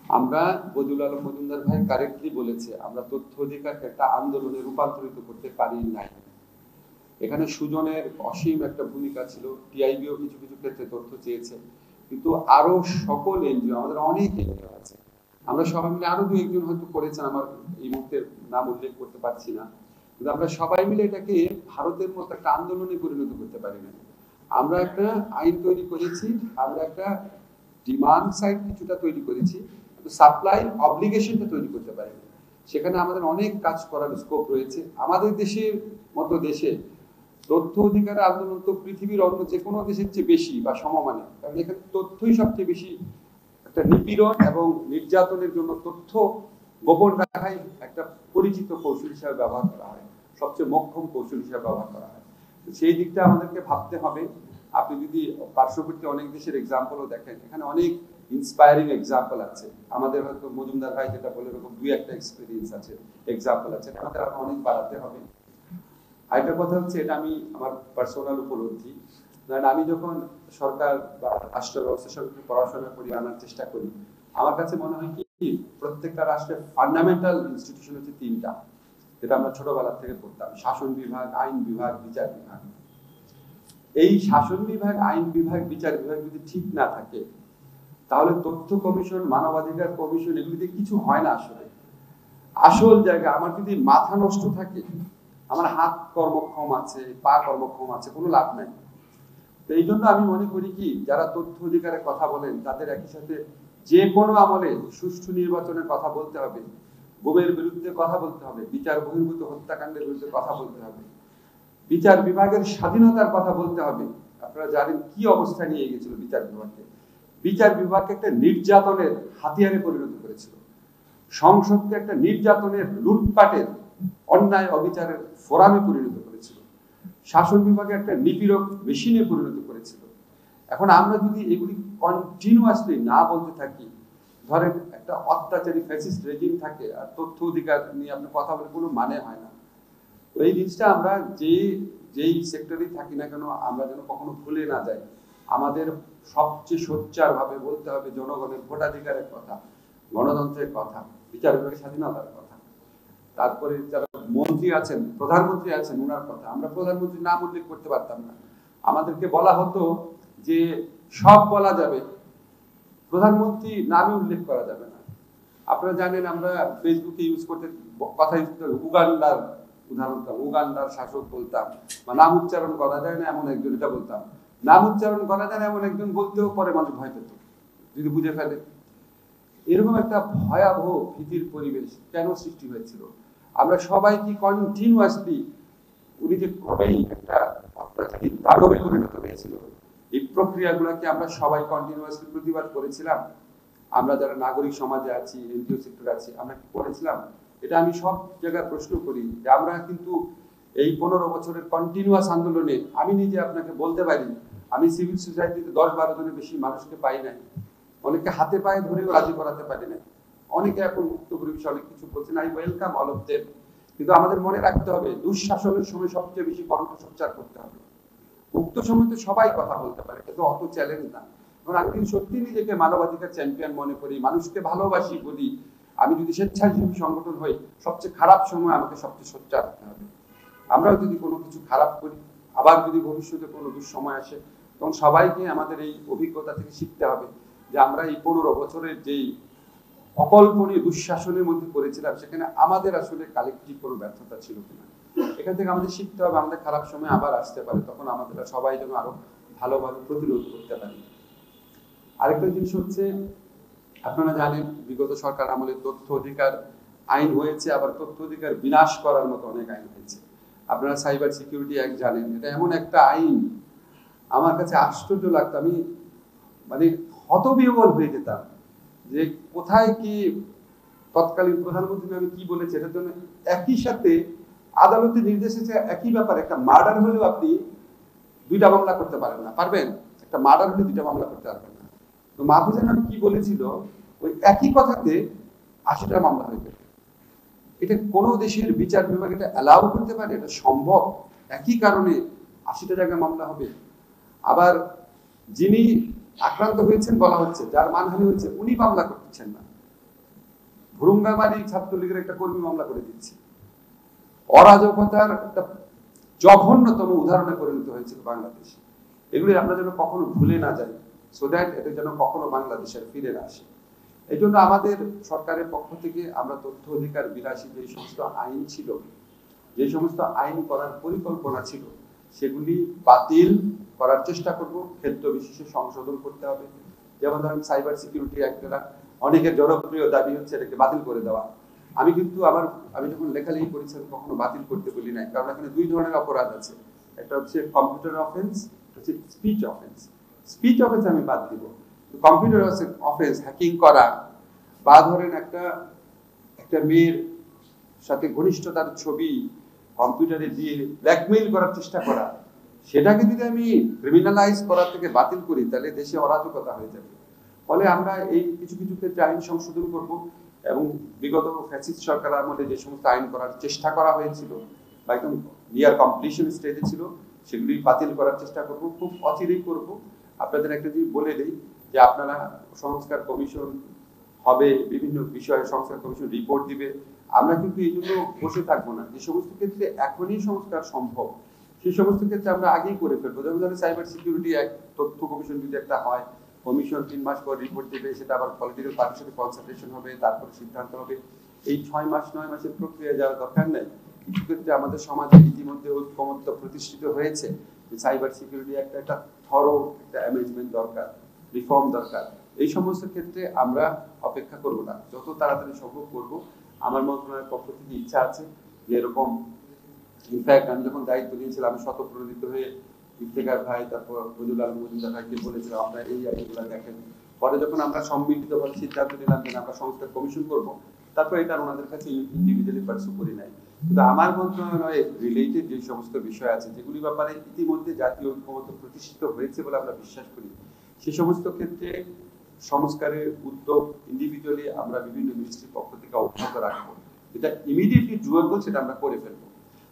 আমরা বদিউল আলম মজুমদার ভাই কারেক্টলি বলেছে, আমরা তথ্য অধিকারকে একটা আন্দোলনে রূপান্তরিত করতে পারি নাই। এখানে সুজনের অসীম একটা ভূমিকা ছিল, টিআইবিও কিছু কিছু ক্ষেত্রে তথ্য চেয়েছে, কিন্তু আরো সকল এনজিও, আমাদের অনেক এনজিও আছে, আমরা সবাই মিলে, আরো দু একজন হয়তো করেছেন, আমার এই মুহূর্তে নাম উল্লেখ করতে পারছি না, কিন্তু আমরা সবাই মিলে এটাকে ভারতের মতো একটা আন্দোলনে পরিণত করতে পারি না। আমরা একটা আইন তৈরি করেছি, আমরা একটা ডিমান্ড সাইড কিছুটা তৈরি করেছি, কিন্তু সাপ্লাই অব্লিগেশনটা তৈরি করতে পারি না। সেখানে আমাদের অনেক কাজ করার স্কোপ রয়েছে। আমাদের দেশের মতো দেশে তথ্য অধিকার আন্দোলন তো পৃথিবীর অন্য যে কোনো দেশের চেয়ে বেশি বা সমমানের, কারণ এখানে তথ্যই সবচেয়ে বেশি একটা নিপীড়ন এবং নির্যাতনের জন্য তথ্য গোপন রাখাই একটা পরিচিত কৌশল হিসাবে ব্যবহার করা হয়, সবচেয়ে মোক্ষম কৌশল হিসাবে ব্যবহার করা হয়। সেই দিকটা আমাদেরকে ভাবতে হবে। আপনি যদি পার্শ্ববর্তী অনেক দেশের এক্সাম্পলও দেখেন, এখানে অনেক ইন্সপায়ারিং এক্সাম্পল আছে। আমাদের হয়তো মজুমদার ভাই যেটা বলে এরকম দুই একটা এক্সপিরিয়েন্স আছে, এক্সাম্পল আছে, আমাদের আরো অনেক বাড়াতে হবে। আরেকটা কথা হচ্ছে, এটা আমি আমার পার্সোনাল উপলব্ধি, আমি যখন সরকার বা রাষ্ট্র ব্যবস্থার সঙ্গে পড়াশোনা করি, আনার চেষ্টা করি, আমার কাছে মনে হয় কি প্রত্যেকটা রাষ্ট্রের ফান্ডামেন্টাল ইনস্টিটিউশন হচ্ছে তিনটা, যেটা আমরা ছোটবেলা থেকে পড়তাম: শাসন বিভাগ, আইন বিভাগ, বিচার বিভাগ। এই শাসন বিভাগ, আইন বিভাগ, বিচার বিভাগ যদি ঠিক না থাকে, তাহলে তথ্য কমিশন, মানবাধিকার কমিশন, এগুলিতে কিছু হয় না। আসলে আসল জায়গা, আমার যদি মাথা নষ্ট থাকে, আমার হাত কর্মক্ষম আছে, পা কর্মক্ষম আছে, কোনো লাভ নাই। তো এই জন্য আমি মনে করি কি, যারা তথ্য অধিকারের কথা বলেন তাদের একই সাথে যে কোনো আমলে সুষ্ঠু নির্বাচনের কথা বলতে হবে, গুমের বিরুদ্ধে কথা বলতে হবে, বিচার বহির্ভূত হত্যাকাণ্ডের বিরুদ্ধে কথা বলতে হবে, বিচার বিভাগের স্বাধীনতার কথা বলতে হবে। আপনারা জানেন কি অবস্থা নিয়ে গেছিল বিচার বিভাগকে। বিচার বিভাগকে একটা নির্যাতনের হাতিয়ারে পরিণত করেছিল, সংসদকে একটা নির্যাতনের, লুটপাটের, অন্যায় অবিচারের ফোরামে পরিণত করেছিল, শাসন বিভাগে একটা নিপীড়ক মেশিনে পরিণত করেছিল। এখন আমরা যদি এগুলি কন্টিনিউয়াসলি না বলতে থাকি, ধরেন একটা অত্যাচারী ফ্যাসিস্ট রেজিম থাকে আর তথ্য অধিকার নিয়ে আপনি কথা বলে কোনো মানে হয় না। তো এই জিনিসটা আমরা যেই সেক্টরেই থাকি না কেন, আমরা যেন কখনো ভুলে না যাই। আমাদের সবচেয়ে সোচ্চার ভাবে বলতে হবে জনগণের ভোটাধিকারের কথা, গণতন্ত্রের কথা, বিচার বিভাগের স্বাধীনতার কথা। তারপরে যারা মন্ত্রী আছেন, প্রধানমন্ত্রী আছেন, ওনার কথা। আমরা প্রধানমন্ত্রীর নাম উল্লেখ করতে পারতাম না, আমাদেরকে বলা হতো যে সব বলা যাবে, প্রধানমন্ত্রী নামে উল্লেখ করা যাবে না। আপনারা জানেন, আমরা ফেসবুকে ইউজ করতে কথা ইউজ করতে উগান্ডার উদাহরণ দিতাম, উগান্ডার শাসক বলতাম, বা নাম উচ্চারণ করা যায় না এমন একজন, এটা বলতাম। নাম উচ্চারণ করা যায় না এমন একজন বলতেও পরে মানুষ ভয় পেত যদি বুঝে ফেলে। এরকম একটা ভয়াবহ ভীতির পরিবেশ কেন সৃষ্টি হয়েছিল? আমরা সবাই কি কন্টিনিউয়াসলি, উনি যে কবেই একটা অত্যাচারী দানবে পরিণত হয়েছিল, এই প্রক্রিয়াগুলোকে আমরা সবাই কন্টিনিউয়াসলি প্রতিবাদ করেছিলাম? আমরা যারা নাগরিক সমাজে আছি, এনজিও সেক্টরে আছি, আমরা কি করেছিলাম? এটা আমি সব জায়গায় প্রশ্ন করি যে আমরা কিন্তু এই 15 বছরের কন্টিনিউয়াস আন্দোলনে, আমি নিজে আপনাকে বলতে পারি, আমি সিভিল সোসাইটিতে 10-12 জনের বেশি মানুষকে পাই নাই, অনেকে হাতে পায়ে ধরেও রাজি করাতে পারি না, অনেকে এখন মুক্ত পরিবেশে অনেক কিছু বলছেন, I welcome all of them. কিন্তু আমাদের মনে রাখতে হবে, দুঃশাসনের সময় সবচেয়ে বেশি কণ্ঠ সোচ্চার করতে হবে। মুক্ত সময় তো সবাই কথা বলতে পারে, কিন্তু অত চ্যালেঞ্জ না। আমি কিন্তু সত্যি নিজেকে মানবাধিকার চ্যাম্পিয়ন মনে করি, মানুষকে ভালোবাসি বলি। আমি যদি স্বেচ্ছাসেবী সংগঠন হই, সবচেয়ে খারাপ সময় আমাকে সবচেয়ে সোচ্চার হতে হবে। আমরাও যদি কোনো কিছু খারাপ করি, আবার যদি ভবিষ্যতে কোনো দুঃসময় আসে, তখন সবাইকে আমাদের এই অভিজ্ঞতা থেকে শিখতে হবে যে আমরা এই 15 বছরের যেই অকল্পনীয় দুঃশাসনের মধ্যে করেছিলাম, সেখানে আমাদের আসলে কালেক্টিভ কোনো ব্যর্থতা ছিল কিনা। এখান থেকে আমাদের শিখতে হবে, আমাদের খারাপ সময় আবার আসতে পারে, তখন আমাদের সবাই যেন আরো ভালোভাবে প্রতিরোধ করতে পারি। আরেকটা জিনিস হচ্ছে, আপনারা জানেন বিগত সরকার আমলে তথ্য অধিকার আইন হয়েছে, আবার তথ্য অধিকার বিনাশ করার মতো অনেক আইন হয়েছে। আপনারা সাইবার সিকিউরিটি অ্যাক্ট জানেন, এটা এমন একটা আইন, আমার কাছে আশ্চর্য লাগতো, আমি মানে হতবিহ্বল হয়ে যেতাম যে কোথায় কি তৎকালীন প্রধানমন্ত্রী আমি কি বলেছে। এটার জন্য একই সাথে আদালতের নির্দেশ এসেছে, একই ব্যাপারে একটা মার্ডার হলেও আপনি 2টা মামলা করতে পারেন না, পারবেন? একটা মার্ডার হলে 2টা মামলা করতে পারবেন না। তো মাহফুজা নাম কি বলেছিল, ওই একই কথাতে 80টা মামলা হয়ে গেল। এটা কোনো দেশের বিচার বিভাগ এটা অ্যালাউ করতে পারে? এটা সম্ভব? একই কারণে 80টা জায়গায় মামলা হবে। আবার যিনি আক্রান্ত হয়েছেন বলা হচ্ছে, যার মানহানি হয়েছে, উনি মামলা করতেছেন না, ভুরুঙ্গামারি ছাত্রলীগের একটা কর্মী মামলা করে দিচ্ছে। অরাজকতার একটা জঘন্যতম উদাহরণে পরিণত হয়েছিল বাংলাদেশ। এগুলি আমরা যেন কখনো ভুলে না যাই, সো দ্যাট এটা যেন কখনো বাংলাদেশের ফিরে না আসে। এই জন্য আমাদের সরকারের পক্ষ থেকে আমরা তথ্য অধিকার বিলাসী যে সমস্ত আইন ছিল, যে সমস্ত আইন করার পরিকল্পনা ছিল, সেগুলি বাতিল করার চেষ্টা করব, ক্ষেত্র বিশেষে সংশোধন করতে হবে। যেমন ধরেন সাইবার সিকিউরিটি অ্যাক্টরা অনেকের জনপ্রিয় দাবি হচ্ছে এটাকে বাতিল করে দেওয়া। আমি যখন লেখালেখি করেছি কখনো বাতিল করতে বলি নাই, কারণ এখানে দুই ধরনের অপরাধ আছে। একটা হচ্ছে কম্পিউটার অফেন্স, হচ্ছে স্পিচ অফেন্স। স্পিচ অফেন্স আমি বাদ দিব, কম্পিউটার অফেন্স হ্যাকিং করা বা ধরেন একটা মেয়ের সাথে ঘনিষ্ঠতার ছবি কম্পিউটারে দিয়ে ব্ল্যাকমেইল করার চেষ্টা করা, সেটাকে যদি আমি ক্রিমিনালাইজ করার থেকে বাতিল করি তাহলে দেশে অরাজকতা হয়ে যাবে। ফলে আমরা এই কিছু কিছু ক্ষেত্রে আইন সংশোধন করব এবং বিগত ফ্যাসিস্ট সরকার আমলে যে সমস্ত আইন করার চেষ্টা করা হয়েছিল বা একদম নিয়ার কমপ্লিশন স্টেজে ছিল, সেগুলি বাতিল করার চেষ্টা করব, খুব অচিরেই করব। আপনাদের একটা জিনিস বলে দেই যে আপনারা সংস্কার কমিশন হবে, বিভিন্ন বিষয়ে সংস্কার কমিশন রিপোর্ট দিবে। আমরা কিন্তু এই জন্য বসে থাকবো না। যে সমস্ত ক্ষেত্রে এখনই সংস্কার সম্ভব সেই সমস্ত ক্ষেত্রে আমরা আগেই করে ফেলবো। যেমন ধরেন সাইবার সিকিউরিটি অ্যাক্ট, তথ্য কমিশন যদি একটা হয়, কমিশন 3 মাস পর রিপোর্ট দেবে, সেটা আবার পলিটিক্যাল পার্টির সাথে কনসালটেশন হবে, তারপর সিদ্ধান্ত হবে। এই 6 মাস 9 মাসের প্রক্রিয়া যাওয়ার দরকার নেই। কিছু ক্ষেত্রে আমাদের সমাজে ইতিমধ্যে ঐক্যমত্য প্রতিষ্ঠিত হয়েছে যে সাইবার সিকিউরিটি একটা থরো একটা অ্যামেন্ডমেন্ট দরকার, রিফর্ম দরকার। এই সমস্ত ক্ষেত্রে আমরা অপেক্ষা করব না, যত তাড়াতাড়ি সম্ভব করব। আমার মন্ত্রণালয়ের পক্ষ থেকে ইচ্ছা আছে যে এরকম, ইনফ্যাক্ট আমি যখন দায়িত্ব নিয়েছিলাম আমি স্বতঃপ্রণোদিত হয়ে ইফতেখার ভাই, তারপর ফজলুল আলম মজুমদার ভাইকে বলেছিলাম আপনারা এই আইনগুলো দেখেন। পরে যখন আমরা সম্মিলিতভাবে সিদ্ধান্ত নিলাম যে আমরা সংস্কার কমিশন করব, তারপর এটা ওনাদের কাছে ইন্ডিভিজুয়ালি পার্সু করি নাই। কিন্তু আমার মন্ত্রণালয়ে রিলেটেড যে সমস্ত বিষয় আছে, যেগুলি ব্যাপারে ইতিমধ্যে জাতীয় ঐক্যমত্য প্রতিষ্ঠিত হয়েছে বলে আমরা বিশ্বাস করি, সে সমস্ত ক্ষেত্রে সংস্কারের উদ্যোগ ইন্ডিভিজুয়ালি আমরা বিভিন্ন মিনিস্ট্রির পক্ষ থেকে অব্যাহত রাখবো। যেটা ইমিডিয়েটলি ডুয়েবল সেটা আমরা করে ফেলবো।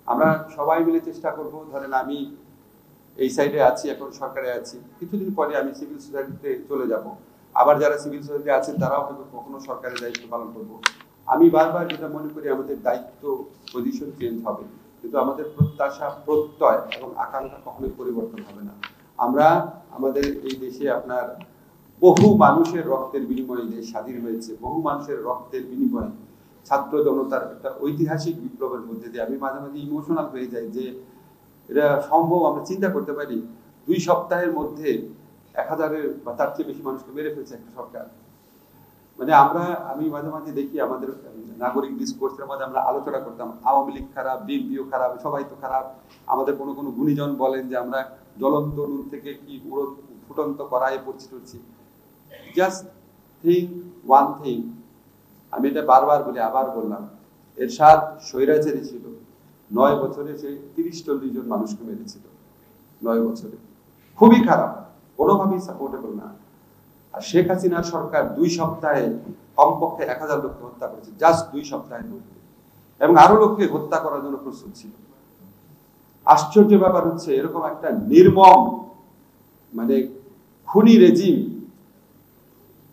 আমরা সবাই মিলে চেষ্টা করব। ধরেন আমি এই সাইডে আছি, এখন সরকারে আছি, কিছুদিন পরে আমি সিভিল সোসাইটিতে চলে যাব। আবার যারা সিভিল সোসাইটি আছেন তারাও হয়তো কখনো সরকারের দায়িত্ব পালন করব। আমি বারবার যেটা মনে করি, আমাদের দায়িত্ব পজিশন চেঞ্জ হবে, কিন্তু আমাদের প্রত্যাশা, প্রত্যয় এবং আকাঙ্ক্ষা কখনোই পরিবর্তন হবে না। আমরা আমাদের এই দেশে আপনার বহু মানুষের রক্তের বিনিময়ে দেশ স্বাধীন হয়েছে, বহু মানুষের রক্তের বিনিময়ে ছাত্র জনতার একটা ঐতিহাসিক বিপ্লবের মধ্যে দিয়ে আমি মাঝে মাঝে ইমোশনাল হয়ে যাই যে এটা সম্ভব। আমরা চিন্তা করতে পারি 2 সপ্তাহের মধ্যে 1000-এর বা তার চেয়ে বেশি মানুষকে মেরে ফেলছে একটা সরকার। মানে আমি মাঝে মাঝে দেখি আমাদের নাগরিক ডিসকোর্সের মধ্যে আমরা আলোচনা করতাম আওয়ামী লীগ খারাপ, বিএনপিও খারাপ, সবাই তো খারাপ। আমাদের কোনো কোনো গুণীজন বলেন যে আমরা জ্বলন্ত নুন থেকে কি পুরো ফুটন্ত কড়াইয়ে পড়ছি। জাস্ট থিঙ্ক ওয়ান থিং, আমি এটা বারবার বলি, আবার বললাম, এরশাদ স্বৈরাচারী ছিল, 9 বছরে সে 30-40 জন মানুষকে মেরেছিল। 9 বছরে খুবই খারাপ, কোনোভাবেই সাপোর্টেবল না। আর শেখ হাসিনার সরকার 2 সপ্তাহে কমপক্ষে 1000 লোককে হত্যা করেছে, জাস্ট 2 সপ্তাহের মধ্যে, এবং আরো লোককে হত্যা করার জন্য প্রস্তুত ছিল। আশ্চর্য ব্যাপার হচ্ছে এরকম একটা নির্মম মানে খুনি রেজিম,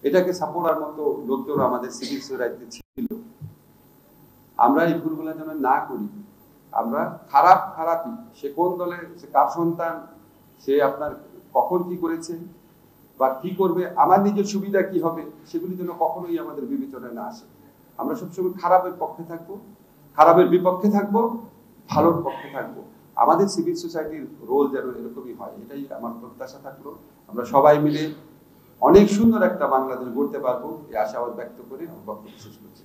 এটাকে সাপোর্টার মতো লোকজন আমাদের সিভিল সোসাইটিতে ছিল। আমরা এই ভুলগুলো যেন না করি। আমরা খারাপই, সে কোন দলের, সে কার সন্তান, সে আপনার কখন কি করেছে বা কি করবে, আমার নিজের সুবিধা কি হবে, সেগুলি যেন কখনোই আমাদের বিবেচনায় না আসে। আমরা সবসময় খারাপের পক্ষে থাকবো, খারাপের বিপক্ষে থাকবো, ভালোর পক্ষে থাকবো। আমাদের সিভিল সোসাইটির রোল যেন এরকমই হয়, এটাই আমার প্রত্যাশা থাকলো। আমরা সবাই মিলে অনেক সুন্দর একটা বাংলাদেশ গড়তে পারবো, এই আশাবাদ ব্যক্ত করে আমার বক্তব্য শেষ করছি।